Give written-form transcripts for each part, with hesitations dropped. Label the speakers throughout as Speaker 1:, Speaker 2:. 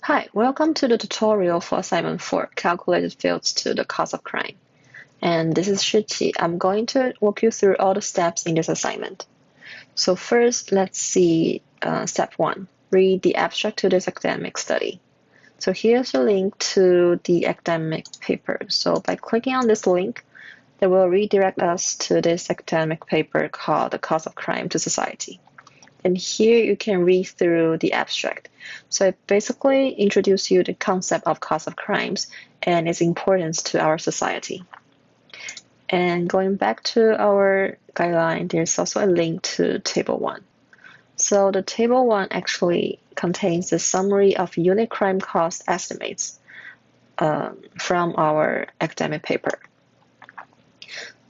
Speaker 1: Hi, welcome to the tutorial for assignment 4, calculated fields to the cause of crime. And this is Shiqi. I'm going to walk you through all the steps in this assignment. So first, let's see step 1. Read the abstract to this academic study. So here's a link to the academic paper. So by clicking on this link, that will redirect us to this academic paper called The Cause of Crime to Society. And here you can read through the abstract. So it basically introduces you the concept of cause of crimes and its importance to our society. And going back to our guideline, there's also a link to Table 1. So the Table 1 actually contains the summary of unit crime cost estimates from our academic paper.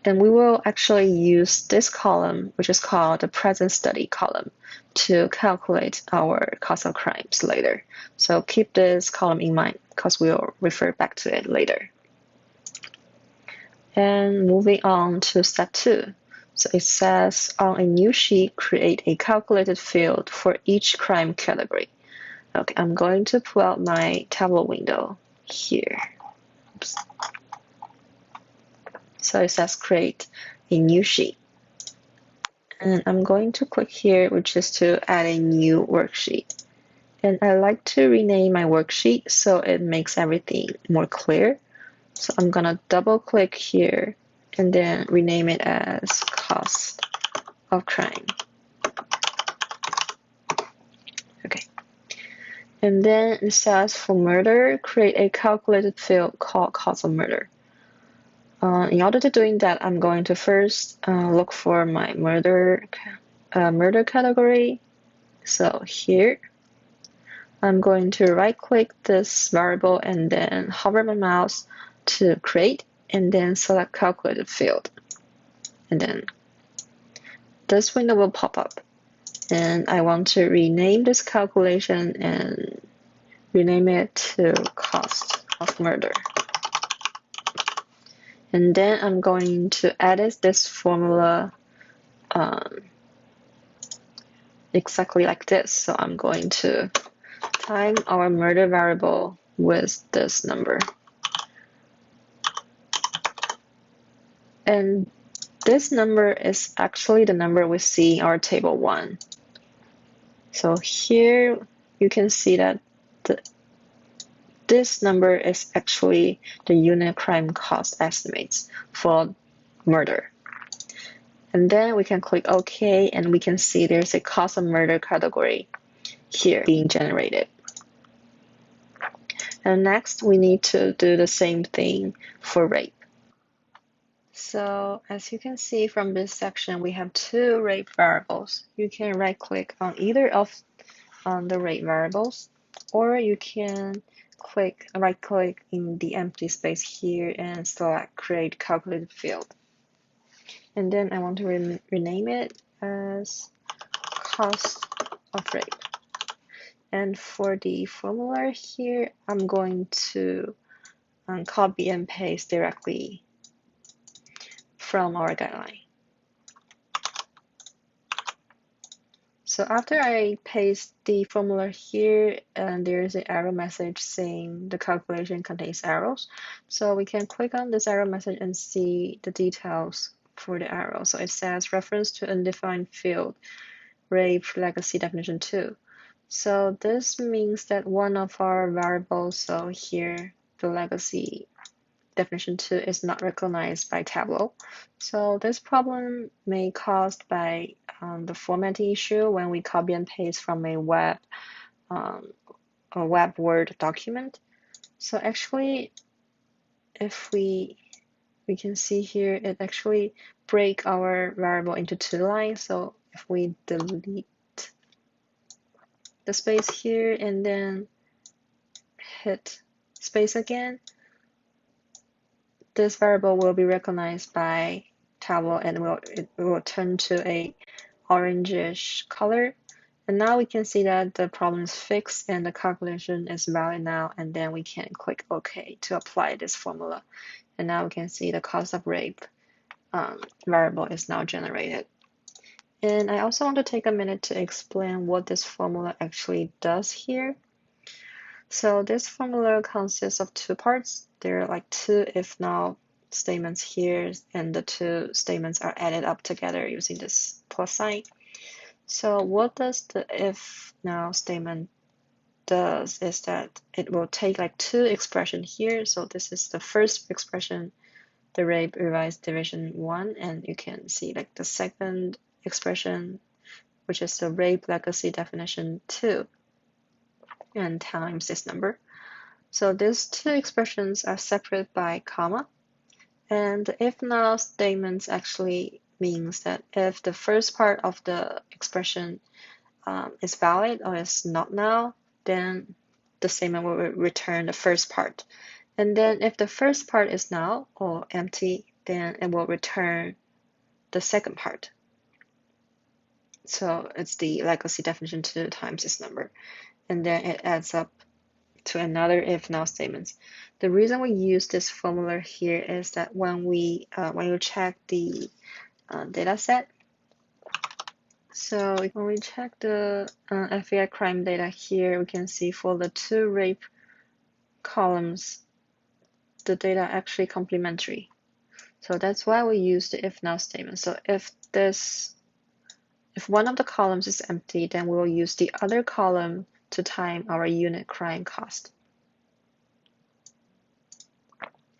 Speaker 1: And we will actually use this column, which is called the present study column, to calculate our cause of crimes later. So keep this column in mind because we'll refer back to it later. And moving on to step 2. So it says on a new sheet, create a calculated field for each crime category. Okay, I'm going to pull out my Tableau window here. Oops. So it says create a new sheet. And I'm going to click here, which is to add a new worksheet. And I like to rename my worksheet so it makes everything more clear. So I'm gonna double click here and then rename it as cost of crime. Okay. And then it says for murder, create a calculated field called cause of murder. In order to doing that, I'm going to first look for my murder category. So here, I'm going to right click this variable and then hover my mouse to create and then select calculated field. And then this window will pop up. And I want to rename this calculation and rename it to cost of murder. And then I'm going to edit this formula exactly like this. So I'm going to time our murder variable with this number. And this number is actually the number we see in our table 1. So here you can see that this number is actually the unit crime cost estimates for murder. And then we can click OK, and we can see there's a cost of murder category here being generated. And next, we need to do the same thing for rape. So as you can see from this section, we have 2 rape variables. You can right-click on either of the rape variables, or you can right-click in the empty space here and select Create Calculated Field. And then I want to rename it as Cost of Rape. And for the formula here, I'm going to copy and paste directly from our guideline. So after I paste the formula here, and there's an error message saying the calculation contains errors. So we can click on this error message and see the details for the error. So it says reference to undefined field, rape legacy definition 2. So this means that one of our variables, so here the legacy definition 2 is not recognized by Tableau. So this problem may caused by the formatting issue when we copy and paste from a web Word document. So actually, if we can see here, it actually break our variable into 2 lines. So if we delete the space here and then hit space again, this variable will be recognized by Tableau and it will turn to a orangish color. And now we can see that the problem is fixed and the calculation is valid now, and then we can click OK to apply this formula. And now we can see the cost of rape variable is now generated. And I also want to take a minute to explain what this formula actually does here. So this formula consists of two parts. There are like two if now statements here, and the two statements are added up together using this plus sign. So what does the if now statement does is that it will take like two expressions here. So this is the first expression, the rate revised division 1, and you can see like the second expression, which is the rate legacy definition 2, and times this number. So these two expressions are separated by comma, and the if now statements actually means that if the first part of the expression is valid or is not null, then the statement will return the first part. And then if the first part is null or empty, then it will return the second part. So it's the legacy definition 2 times this number. And then it adds up to another if now statements. The reason we use this formula here is that when you check the data set, so when we check the FBI crime data here, we can see for the two rape columns, the data are actually complementary. So that's why we use the if now statement. So if one of the columns is empty, then we will use the other column to time our unit crime cost.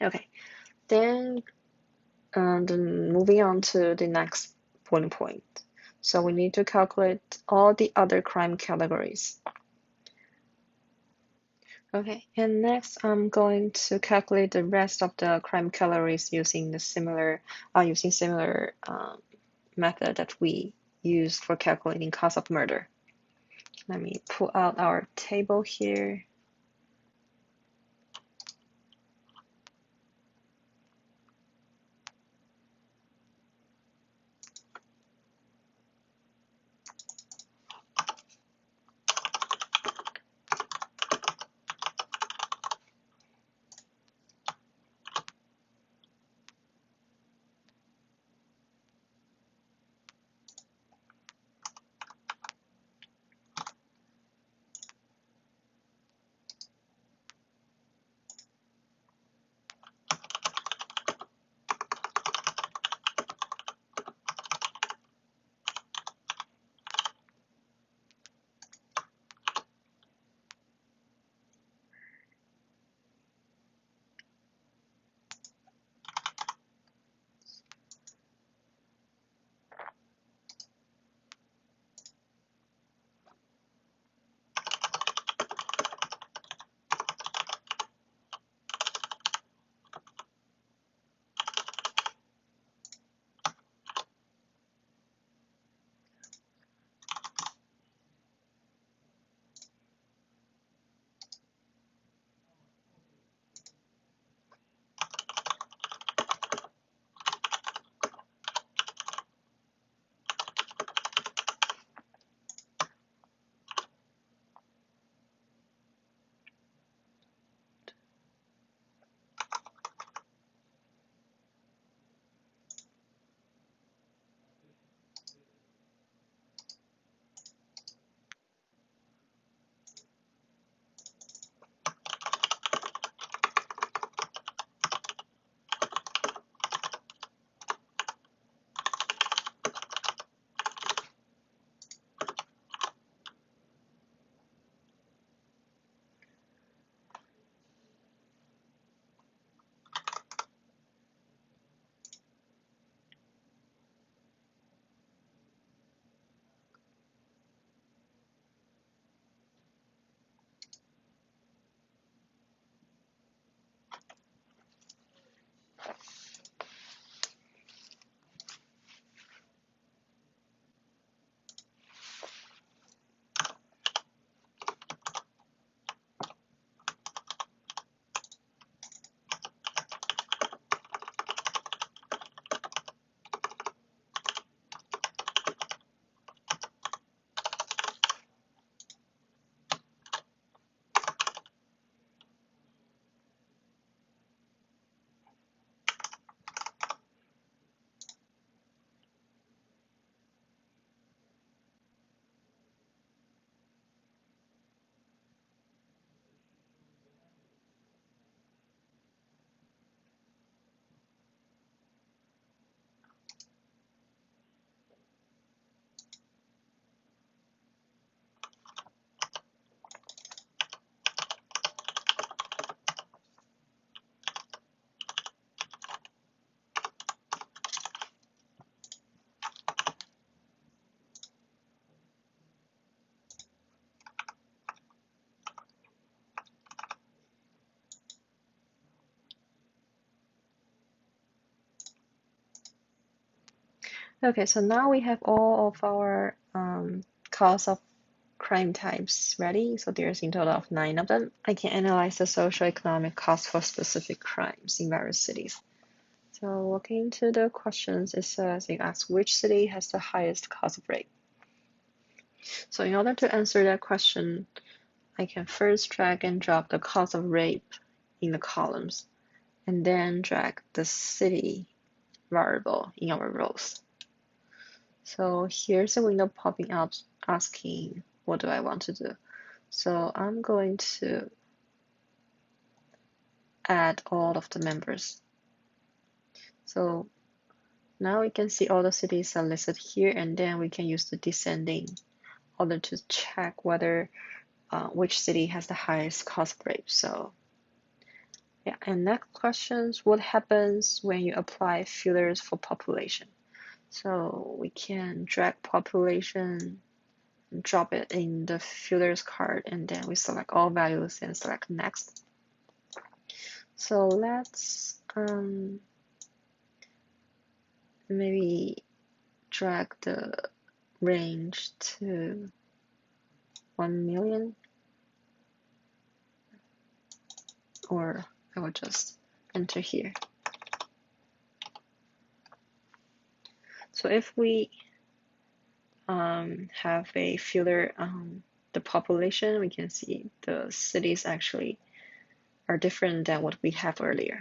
Speaker 1: Okay, then moving on to the next bullet point. So we need to calculate all the other crime categories. Okay, and next I'm going to calculate the rest of the crime categories using similar method that we used for calculating cost of murder. Let me pull out our table here. Okay, so now we have all of our cause of crime types ready. So there's in total of 9 of them. I can analyze the socioeconomic cost for specific crimes in various cities. So looking into the questions, it says it asks which city has the highest cause of rape. So in order to answer that question, I can first drag and drop the cause of rape in the columns, and then drag the city variable in our rows. So here's a window popping up asking what do I want to do. So I'm going to add all of the members. So now we can see all the cities are listed here, and then we can use the descending order to check whether which city has the highest cause of rape. So yeah, and next questions, what happens when you apply filters for population? So we can drag population, drop it in the filters card, and then we select all values and select next. So let's maybe drag the range to 1 million, or I will just enter here. So if we have a filter on the population, we can see the cities actually are different than what we have earlier.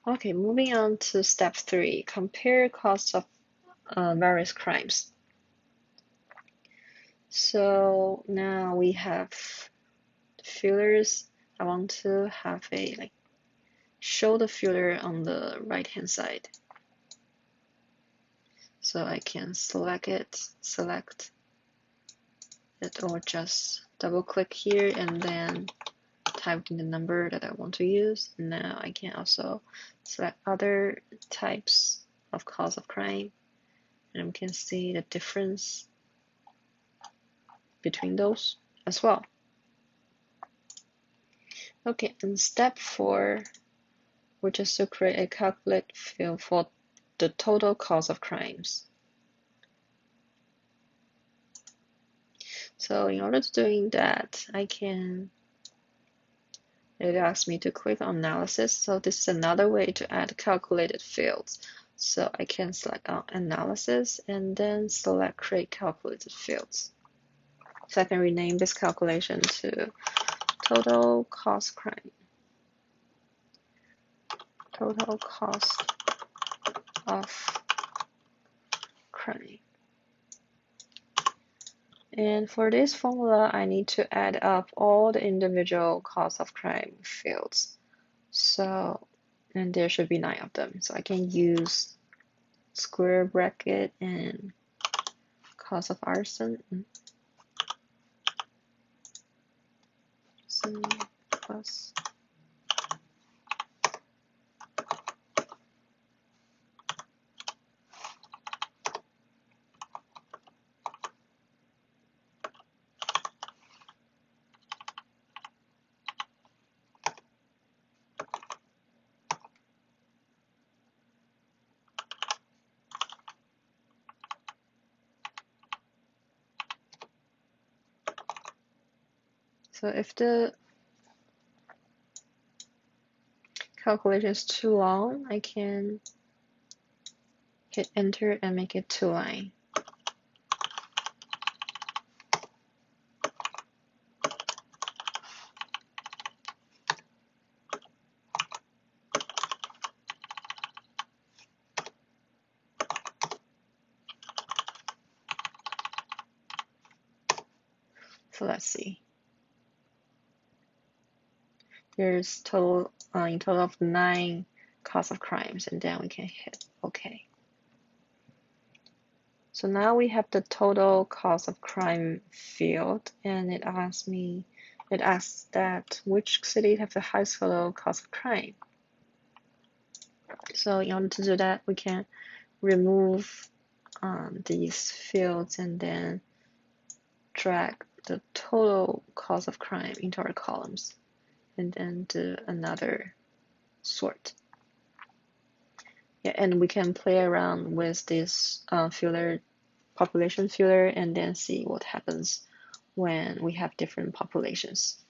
Speaker 1: Okay, moving on to step 3, compare costs of various crimes. So now we have filters. I want to have a show the filter on the right hand side. So I can select it, or just double click here and then type in the number that I want to use. Now I can also select other types of cause of crime, and we can see the difference between those as well. Okay, and step 4, which is to create a calculate field for the total cause of crimes. So in order to doing that, it asks me to click on analysis. So this is another way to add calculated fields. So I can select on analysis and then select create calculated fields. So I can rename this calculation to total cost crime. Total cost of crime. And for this formula, I need to add up all the individual cause of crime fields. So, and there should be 9 of them. So I can use square bracket and cause of arson plus so if the calculation is too long, I can hit enter and make it 2 line. So let's see. There's in total of 9 cause of crimes, and then we can hit OK. So now we have the total cause of crime field, and it asks that which city have the highest total cause of crime. So in order to do that, we can remove these fields and then drag the total cause of crime into our columns, and then do another sort. Yeah, and we can play around with this filter, population filter, and then see what happens when we have different populations.